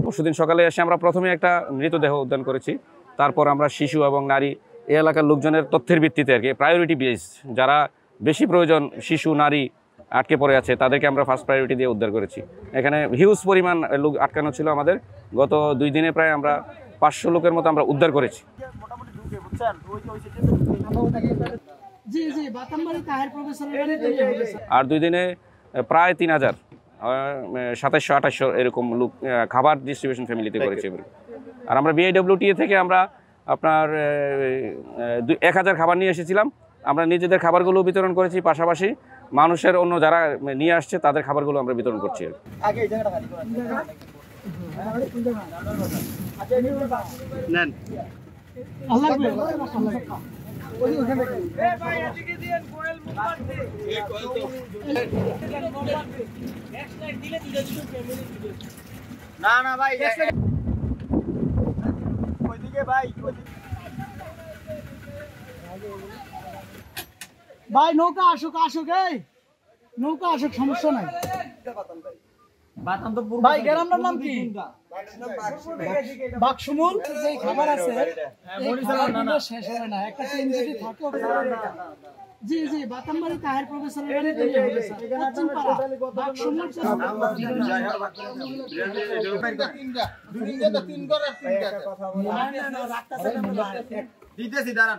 পরশুদিন সকালে এসে আমরা প্রথমে একটা মৃতদেহ উদ্ধার করেছি। তারপর আমরা শিশু এবং নারী এই এলাকার লোকজনের তথ্যের ভিত্তিতে আর কি প্রায়োরিটি বেস যারা বেশি প্রয়োজন শিশু নারী আটকে পড়ে আছে তাদেরকে আমরা ফার্স্ট প্রায়োরিটি দিয়ে উদ্ধার করেছি। এখানে হিউজ পরিমাণ লোক আটকানো ছিল আমাদের। গত 2 দিনে প্রায় আমরা 500 লোকের মতো আমরা উদ্ধার করেছি। আর 2 দিনে প্রায় 3000 2700-2800 এরকম লোক খাবার ডিস্ট্রিবিউশন ফ্যামিলিতে করেছে। আর আমরা বিআইডব্লিউটিএ থেকে আমরা আপনার 1000 খাবার নিয়ে এসেছিলাম। আমরা নিজেদের খাবারগুলো বিতরণ করেছি, পাশাপাশি মানুষের অন্য যারা নিয়ে আসছে তাদের খাবারগুলো আমরা বিতরণ করছি। না ভাই ভাই নৌকা আসুক এই নৌকা আসুক, সমস্যা নাই। ভাই গ্রামটার নাম কি? বাক্সমুল। যে খাবার আছে শেষ হবে না, একটা ট্রেন যদি থাকে। জি বাতামবাড়ি তাহের প্রফেসরের দিতেছি দাঁড়ান।